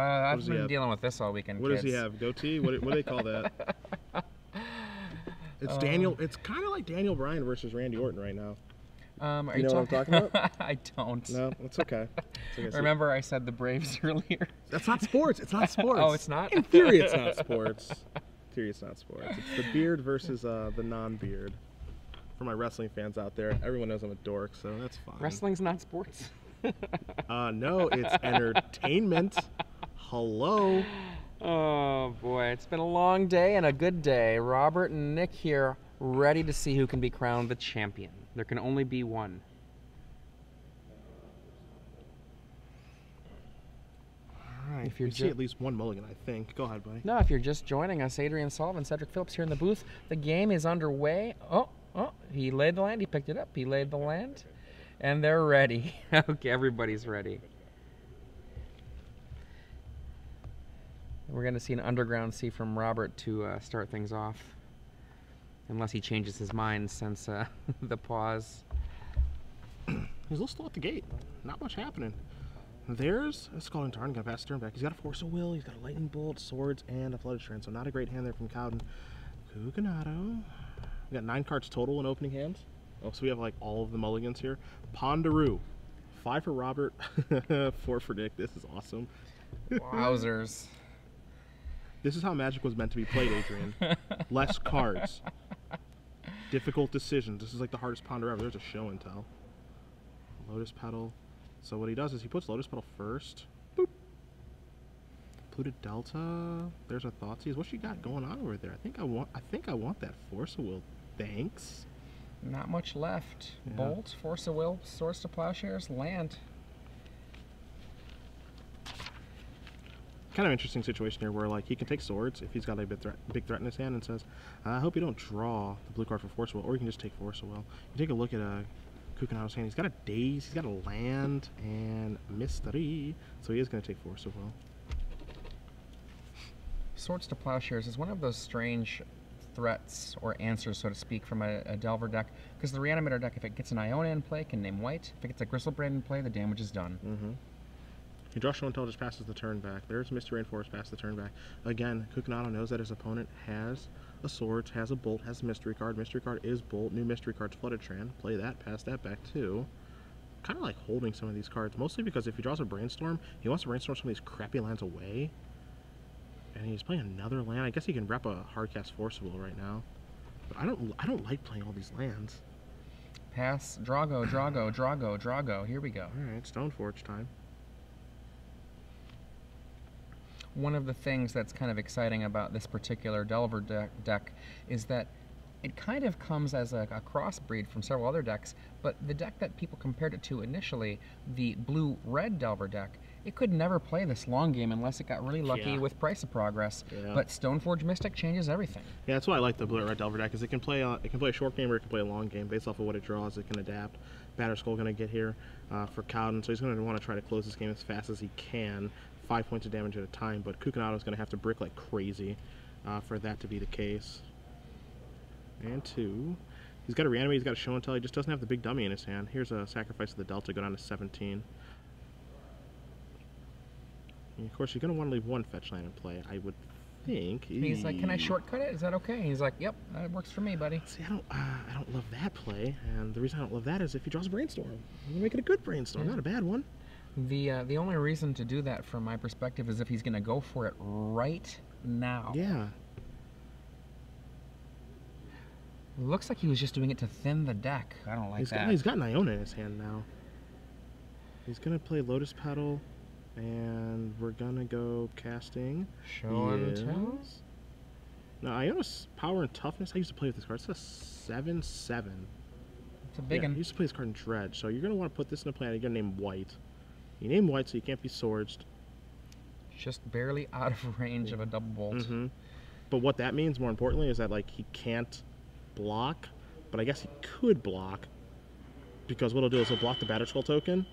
I've been dealing with this all weekend, What kids. does he have? Goatee? What do they call that? It's Daniel. It's kind of like Daniel Bryan versus Randy Orton right now. You know what I'm talking about? I don't. No, it's okay. It's okay. Remember I said the Braves earlier? That's not sports. It's not sports. Oh, it's not? In theory, it's not sports. In theory, it's not sports. It's the beard versus the non-beard. For my wrestling fans out there, everyone knows I'm a dork, so that's fine. Wrestling's not sports. No, it's entertainment. Hello. Oh boy, it's been a long day and a good day. Robert and Nick here, ready to see who can be crowned the champion. There can only be one. All right, if you're see at least one mulligan, I think. Go ahead, buddy. No, if you're just joining us, Adrian Sullivan, Cedric Phillips here in the booth. The game is underway. Oh, he laid the land, he picked it up, he laid the land, and they're ready. Okay, everybody's ready. We're going to see an underground C from Robert to start things off. Unless he changes his mind since the pause. He's a little slow at the gate. Not much happening. There's a Scalding Tarn, gonna pass turn back. He's got a Force of Will, he's got a Lightning Bolt, Swords, and a Flooded Strand. So not a great hand there from Cowden. Cucunato. We got 9 cards total in opening hands. Oh, so we have like all of the mulligans here. Ponderoo. 5 for Robert, 4 for Nick. This is awesome. Wowzers. This is how Magic was meant to be played, Adrian. Less cards. Difficult decisions. This is like the hardest Ponder ever. There's a show and tell. Lotus Petal. So what he does is he puts Lotus Petal first. Boop. Polluted Delta. There's a Thoughtseize. What you got going on over there? I think I want that Force of Will. Thanks. Not much left. Yeah. Bolt, Force of Will, Swords to Plowshares, land. Kind of interesting situation here where like he can take Swords if he's got a big threat in his hand and says, I hope you don't draw the blue card for Force of Will, or you can just take Force of Will. You take a look at Cucunato's hand. He's got a Daze, he's got a Land, and Mystery, so he is going to take Force of Will. Swords to Plowshares is one of those strange threats or answers, so to speak, from a Delver deck, because the Reanimator deck, if it gets an Iona in play, can name white. If it gets a Gristlebrand in play, the damage is done. Mm-hmm. He draws Show and Tell, just passes the turn back. There's Mystery and Force, pass the turn back. Again, Cucunato knows that his opponent has a Swords, has a Bolt, has a Mystery card. Mystery card is Bolt. New Mystery card's Flooded Strand. Play that, pass that back too. Kind of like holding some of these cards, mostly because if he draws a Brainstorm, he wants to Brainstorm some of these crappy lands away. And he's playing another land. I guess he can rep a Hardcast Force of Will right now. But I don't like playing all these lands. Pass, Drago, Drago, Drago, Drago. Here we go. Alright, Stoneforge time. One of the things that's kind of exciting about this particular Delver deck is that it kind of comes as a crossbreed from several other decks, but the deck that people compared it to initially, the blue-red Delver deck, it could never play this long game unless it got really lucky with Price of Progress. Yeah. But Stoneforge Mystic changes everything. Yeah, that's why I like the blue-red Delver deck, because it can play a short game or it can play a long game based off of what it draws. It can adapt. Batterskull going to get here for Cowden, so he's going to want to try to close this game as fast as he can. 5 points of damage at a time, but Cucunato is going to have to brick like crazy for that to be the case. And 2. He's got a Reanimate, he's got a Show and Tell, he just doesn't have the big dummy in his hand. Here's a Sacrifice of the Delta, go down to 17. And of course, you're going to want to leave 1 fetch land in play, I would think. He's like, can I shortcut it? Is that okay? He's like, yep, that works for me, buddy. See, I don't love that play, and the reason I don't love that is if he draws a Brainstorm. You're making a good Brainstorm, not a bad one. The only reason to do that from my perspective is if he's going to go for it right now. Yeah. It looks like he was just doing it to thin the deck. I don't like that. He's got an Iona in his hand now. He's going to play Lotus Petal, and we're going to go casting. Show and Tell? Now, Iona's Power and Toughness, I used to play with this card. It's a 7/7. It's a big one. I used to play this card in Dredge, so you're going to want to put this in a play, and you're going to name white. You name white so you can't be swords. Just barely out of range of a double bolt. Mm-hmm. But what that means, more importantly, is that like he can't block, but I guess he could block, because what he'll do is he'll block the Batterskull token,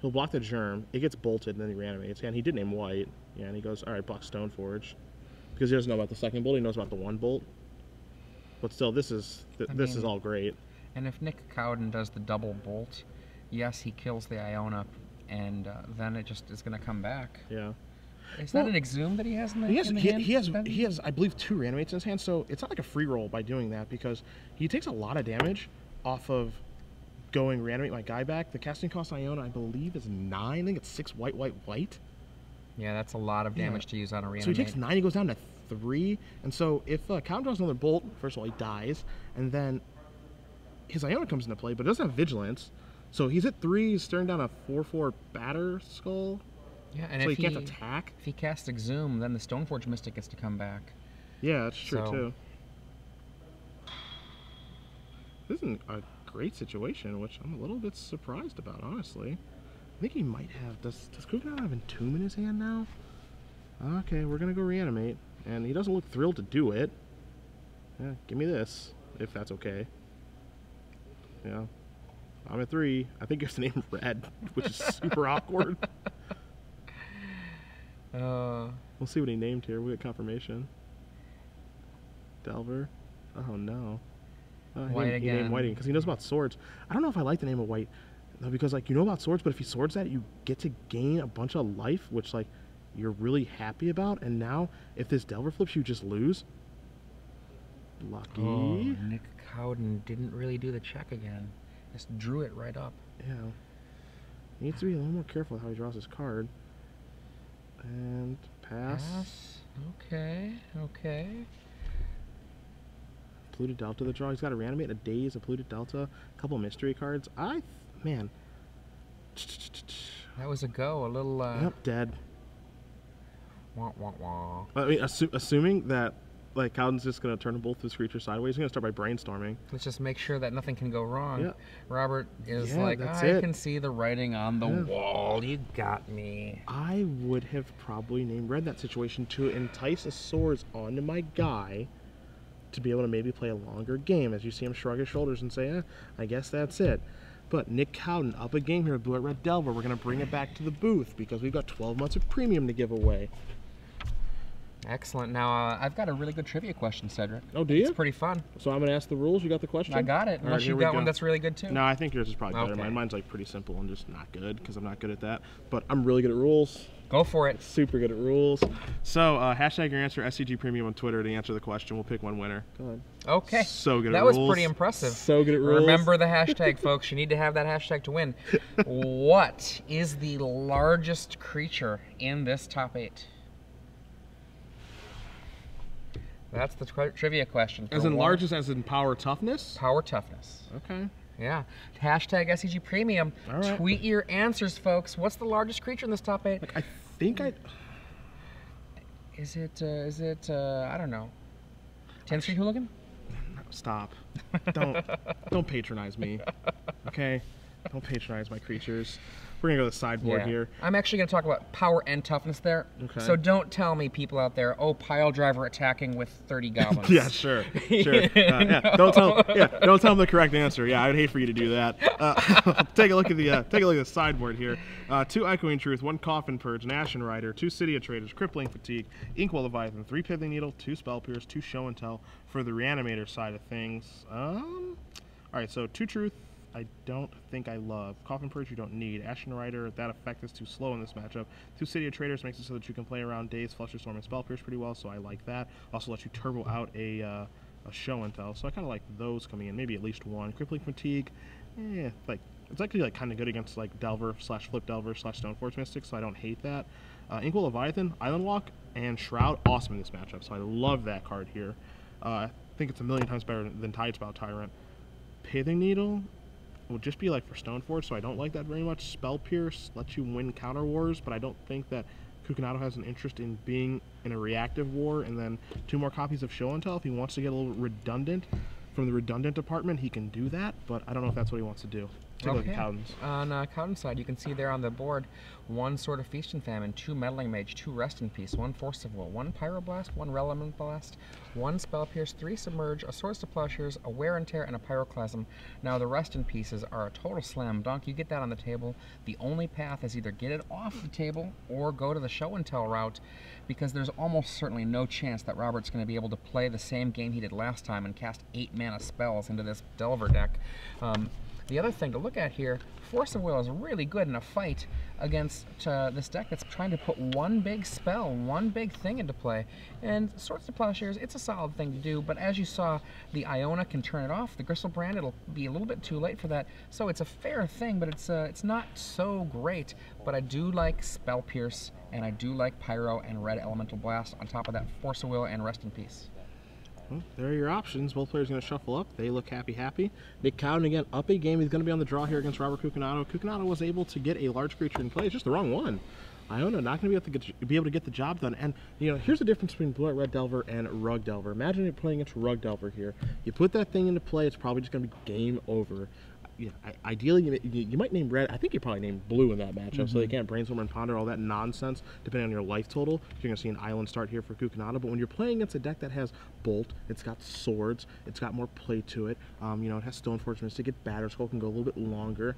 he'll block the Germ, it gets bolted, and then he reanimates. And he did name white, yeah, and he goes, all right, block Stoneforge, because he doesn't know about the second bolt, he knows about the 1 bolt. But still, this is all great. And if Nick Cowden does the double bolt, yes, he kills the Iona, and then it just is going to come back. Yeah. Is that an Exhume that he has in the, He has, in the he, hand? he has, I believe, 2 reanimates in his hand, so it's not like a free roll by doing that because he takes a lot of damage off of going reanimate my guy back. The casting cost Iona, I believe, is 9. I think it's 6 white, white, white. Yeah, that's a lot of damage to use on a reanimate. So he takes 9, he goes down to 3, and so if Cowden draws another bolt, first of all, he dies, and then his Iona comes into play, but it doesn't have vigilance. So he's at 3, he's staring down a 4/4 batter skull. Yeah, and so if he can't attack. If he casts Exhume, then the Stoneforge Mystic gets to come back. Yeah, that's true So- too. This isn't a great situation, which I'm a little bit surprised about, honestly. I think he might have. Does Cucunato have Entomb in his hand now? Okay, we're gonna go reanimate, and he doesn't look thrilled to do it. Yeah, give me this, if that's okay. Yeah, I'm at 3. I think it's the name Red, which is super awkward. We'll see what he named here. We get confirmation. Delver. Oh no. White He again. named Whiting because he knows about swords. I don't know if I like the name of White, though, because like you know about swords, but if he swords that, you get to gain a bunch of life, which like you're really happy about. And now, if this Delver flips, you just lose. Lucky. Oh, Nick Cowden didn't really do the check again. Just drew it right up. Yeah. He needs to be a little more careful how he draws his card. And pass. Okay, okay. Polluted Delta the draw. He's got a reanimate, a daze, a polluted Delta, a couple mystery cards. Man. That was a go. A little. Yep, dead. Wah, wah, wah. I mean, assuming that like Cowden's just gonna turn both his creatures sideways, he's gonna start by brainstorming. Let's just make sure that nothing can go wrong. Yeah. Robert is Yeah, like, that's I it. can see the writing on the Yeah. wall. You got me. I would have probably named Red that situation to entice a swords onto my guy to be able to maybe play a longer game. As you see him shrug his shoulders and say, I guess that's it. But Nick Cowden up a game here, Blue Red Delver. We're going to bring it back to the booth because we've got 12 months of premium to give away. Excellent. Now, I've got a really good trivia question, Cedric. Oh, do you? It's pretty fun. So I'm going to ask the rules. You got the question? I got it. All Unless right, you here we got go. one that's really good, too. No, I think yours is probably better. Okay. Mine's like pretty simple and just not good because I'm not good at that. But I'm really good at rules. Go for it. Super good at rules. So, hashtag your answer, SCG Premium on Twitter to answer the question. We'll pick one winner. Go ahead. Okay. So good at That rules. was pretty impressive. So good at rules. Remember the hashtag, folks. You need to have that hashtag to win. What is the largest creature in this top 8? That's the trivia question. As in largest, as in power toughness? Power toughness. Okay. Yeah. Hashtag SCG Premium. All right. Tweet your answers, folks. What's the largest creature in this top 8? Like, I think Is it, I don't know. 10th Street Hooligan? Stop. Don't patronize me. Okay? Don't patronize my creatures. We're going to go to the sideboard here. I'm actually going to talk about power and toughness there. Okay. So don't tell me, people out there, oh, pile driver attacking with 30 goblins. Yeah, sure. Yeah. Don't tell them the correct answer. Yeah, I'd hate for you to do that. Take a look at the sideboard here. 2 Echoing Truth, 1 Coffin Purge, an Ashen Rider, 2 City of Traders, Crippling Fatigue, Inkwell Leviathan, 3 Pithing Needle, 2 Spell Pierce, 2 Show and Tell for the Reanimator side of things. Alright, so 2 Truth, I don't think I love. Coffin Purge you don't need. Ashen Rider, that effect is too slow in this matchup. 2 City of Traders makes it so that you can play around Daze, Fluster Storm, and Spell Pierce pretty well, so I like that. Also lets you turbo out a Show and Tell, so I kind of like those coming in. Maybe at least 1. Crippling Fatigue, like it's actually like kind of good against like Delver / Flip Delver / Stoneforge Mystic, so I don't hate that. Inkwell Leviathan, Island Walk, and Shroud, awesome in this matchup, so I love that card here. I think it's a million times better than Tidespout Tyrant. Pithing Needle would just be like for Stoneforge, so I don't like that very much. Spell Pierce lets you win counter wars, but I don't think that Cucunato has an interest in being in a reactive war. And then 2 more copies of Show and Tell. If he wants to get a little redundant from the redundant department, he can do that, but I don't know if that's what he wants to do. Take a look at Cowden's. On Cowden's side, you can see there on the board 1 Sword of Feast and Famine, 2 Meddling Mage, 2 Rest in Peace, 1 Force of Will, 1 Pyroblast, 1 Relevant Blast, 1 Spell Pierce, 3 Submerge, a Swords to Plowshares, a Wear and Tear, and a Pyroclasm. Now the Rest in Pieces are a total slam dunk. You get that on the table. The only path is either get it off the table or go to the Show and Tell route, because there's almost certainly no chance that Robert's going to be able to play the same game he did last time and cast 8 mana spells into this Delver deck. The other thing to look at here, Force of Will is really good in a fight against this deck that's trying to put one big spell, one big thing into play. And Swords to Plowshares, it's a solid thing to do, but as you saw, the Iona can turn it off. The Gristlebrand, it'll be a little bit too late for that. So it's a fair thing, but it's not so great. But I do like Spell Pierce, and I do like Pyro and Red Elemental Blast on top of that Force of Will and Rest in Peace. Well, there are your options. Both players are going to shuffle up. They look happy. Nick Cowden again up a game. He's going to be on the draw here against Robert Cucunato. Cucunato was able to get a large creature in play. It's just the wrong one. Iona not going to be able to get the job done. And, you know, here's the difference between Blue-White Red Delver and Rug Delver. Imagine you're playing against Rug Delver here. You put that thing into play, it's probably just going to be game over. Yeah, ideally, you might name red. I think you probably name blue in that matchup, so they can't brainstorm and ponder all that nonsense depending on your life total. You're going to see an island start here for Cucunato, but when you're playing against a deck that has Bolt, it's got swords, it's got more play to it. You know, it has Stoneforge Mystic, it Batter Skull can go a little bit longer.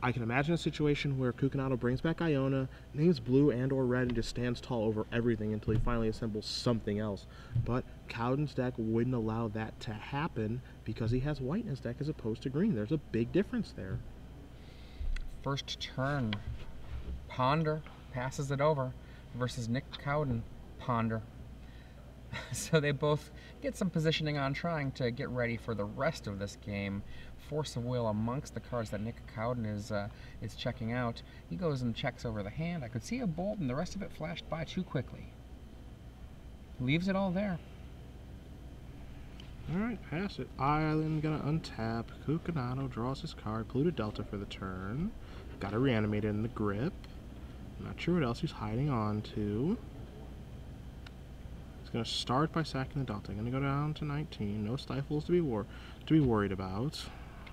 I can imagine a situation where Cucunato brings back Iona, names blue and or red, and just stands tall over everything until he finally assembles something else. But Cowden's deck wouldn't allow that to happen because he has white in his deck as opposed to green. There's a big difference there. First turn, Ponder passes it over versus Nick Cowden, Ponder. So they both get some positioning on, trying to get ready for the rest of this game. Force of Will amongst the cards that Nick Cowden is checking out. He goes and checks over the hand. I could see a Bolt, and the rest of it flashed by too quickly. Leaves it all there. Alright, pass it. Island gonna untap. Cucunato draws his card. Polluted Delta for the turn. Got a Reanimator in the grip. I'm not sure what else he's hiding on to. He's gonna start by sacking the Delta. Gonna go down to 19. No Stifles to be worried about.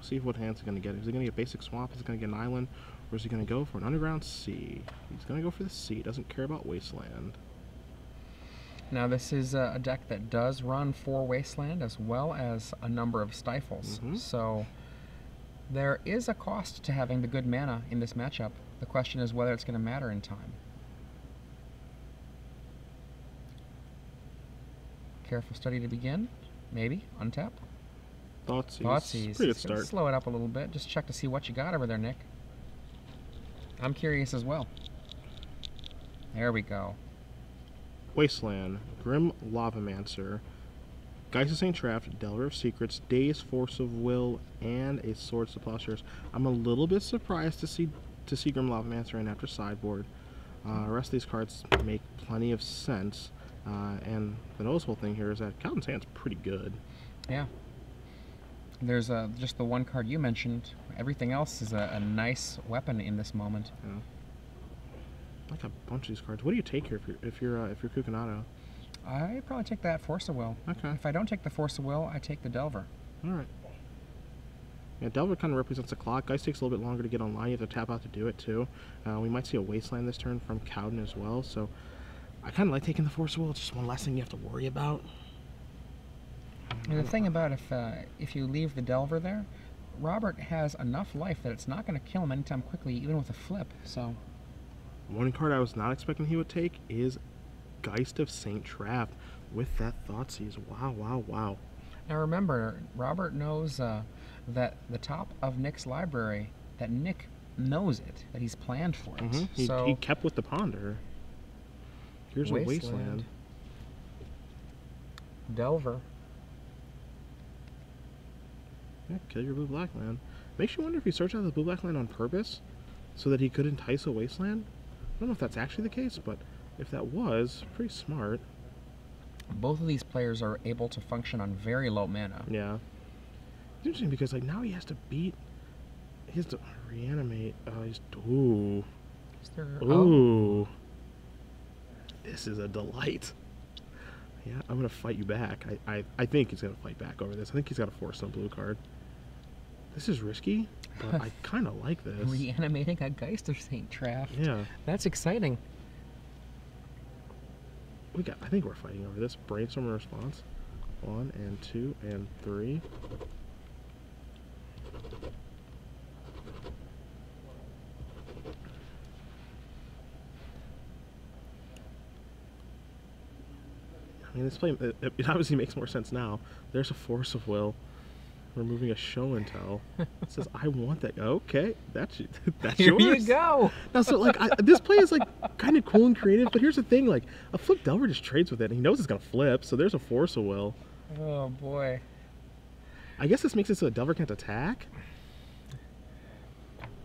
See what hands he's gonna get. Is he gonna get Basic Swamp? Is he gonna get an Island? Or is he gonna go for an Underground Sea? He's gonna go for the Sea. Doesn't care about Wasteland. Now this is a deck that does run 4 Wasteland as well as a number of Stifles. So there is a cost to having the good mana in this matchup. The question is whether it's going to matter in time. Careful study to begin. Maybe. Untap. Thoughtseize. Pretty good start. Slow it up a little bit. Just check to see what you got over there, Nick. I'm curious as well. There we go. Wasteland, Grim Lavamancer, Geist of St. Traft, Delver of Secrets, Daze, Force of Will, and a Swords to Plowshares. I'm a little bit surprised to see Grim Lavamancer in after sideboard. The rest of these cards make plenty of sense, and the noticeable thing here is that Cowden's hand's pretty good. Yeah. There's just the one card you mentioned. Everything else is a nice weapon in this moment. Yeah. I like a bunch of these cards. What do you take here if you're Cucunato? I probably take that Force of Will. Okay. If I don't take the Force of Will, I take the Delver. All right. Yeah, Delver kind of represents the clock. Geist takes a little bit longer to get online. You have to tap out to do it too. We might see a Wasteland this turn from Cowden as well. So I kind of like taking the Force of Will. It's just one less thing you have to worry about. And the thing about if you leave the Delver there, Robert has enough life that it's not going to kill him anytime quickly, even with a flip. So. One card I was not expecting he would take is Geist of St. Traft with that Thoughtseize. Wow, wow, wow. Now remember, Robert knows that the top of Nick's library, that Nick knows it, that he's planned for it. He kept with the Ponder. Here's a Wasteland. Delver. Yeah, kill your blue-black land. Makes you wonder if he searched out the blue-black land on purpose so that he could entice a Wasteland. I don't know if that's actually the case, but if that was, pretty smart. Both of these players are able to function on very low mana. Yeah. It's interesting because like now he has to reanimate. Ooh. Ooh. This is a delight. Yeah, I'm gonna fight you back. I think he's gonna fight back over this. I think he's got to force some blue card. This is risky, but I kind of like this. Reanimating a Geist of St. Traft. Yeah. That's exciting. I think we're fighting over this. Brainstorm and response. 1 and 2 and 3. I mean, this play, it obviously makes more sense now. There's a Force of Will. Removing a show and tell. It says, I want that. Okay, that's Here yours. you go. Now, so like this play is like kind of cool and creative, but here's the thing: like a flip Delver just trades with it, and he knows it's gonna flip, so there's a force of will. Oh boy. I guess this makes it so a Delver can't attack.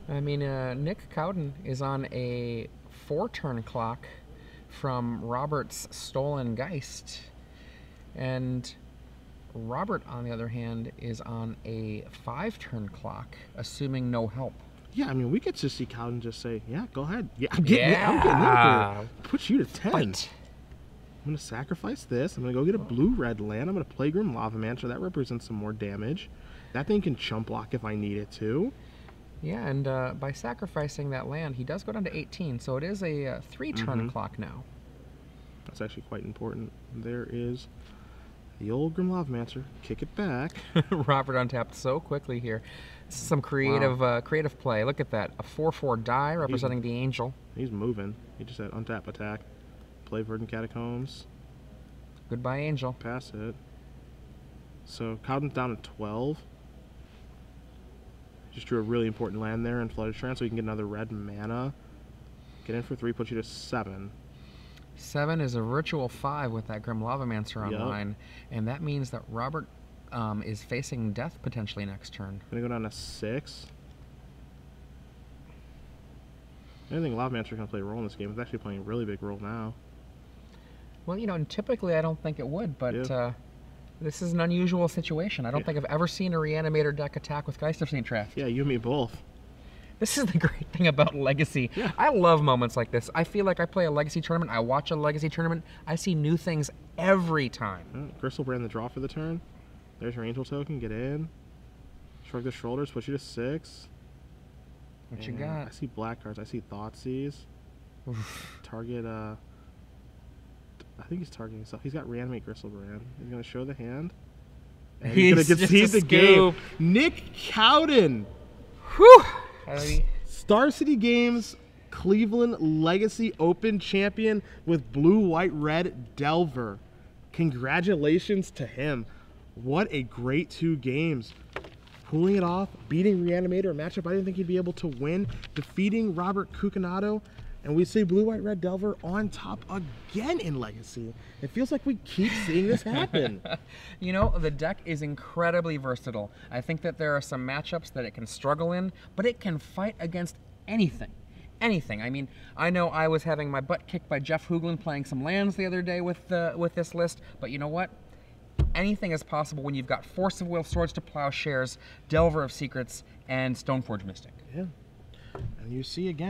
I mean, Nick Cowden is on a 4-turn clock from Robert's stolen Geist, and Robert, on the other hand, is on a 5-turn clock, assuming no help. Yeah, I mean, we could just see Cowden just say, "Yeah, go ahead. Yeah, I'm getting out there. Push you to 10. Fight. I'm gonna sacrifice this. I'm gonna go get a blue-red land. I'm gonna play Grim Lava Mancer. That represents some more damage. That thing can chump block if I need it to. Yeah, and by sacrificing that land, he does go down to 18, so it is a 3-turn clock now. That's actually quite important. There is the old Grim Lava Mancer. Kick it back. Robert untapped so quickly here. This is some creative creative play. Look at that. A 4/4 die representing the angel. He's moving. He just said untap attack. Play Verdant Catacombs. Goodbye, angel. Pass it. So Cowden's down to 12. Just drew a really important land there in Flooded Trance, so you can get another red mana. Get in for 3, put you to 7. 7 is a virtual 5 with that Grim Lava Mancer online, and that means that Robert is facing death potentially next turn. Gonna go down to 6. I don't think Lava Mancer can play a role in this game. It's actually playing a really big role now. Well, you know, and typically I don't think it would, but this is an unusual situation. I don't think I've ever seen a Reanimator deck attack with Geist of St. Traft. Yeah, you and me both. This is the great thing about Legacy. Yeah. I love moments like this. I feel like I play a Legacy tournament, I watch a Legacy tournament, I see new things every time. Crystal Brand the draw for the turn. There's your Angel token, get in. Shrug the shoulders, push you to 6. What you got? I see black cards, I see Thoughtseize. Target, I think he's targeting himself. He's got Reanimate Crystal Brand. He's going to show the hand. And he's going to concede the game. Nick Cowden! Whew! Star City Games Cleveland Legacy Open champion with blue, white, red Delver. Congratulations to him. What a great 2 games. Pulling it off, beating Reanimator, a matchup I didn't think he'd be able to win, defeating Robert Cucunato, and we see blue, white, red Delver on top again in Legacy. It feels like we keep seeing this happen. You know, the deck is incredibly versatile. I think that there are some matchups that it can struggle in, but it can fight against anything. Anything. I mean, I know I was having my butt kicked by Jeff Hooglin playing some lands the other day with this list, but you know what? Anything is possible when you've got Force of Will, Swords to Plowshares, Delver of Secrets, and Stoneforge Mystic. Yeah. And you see again,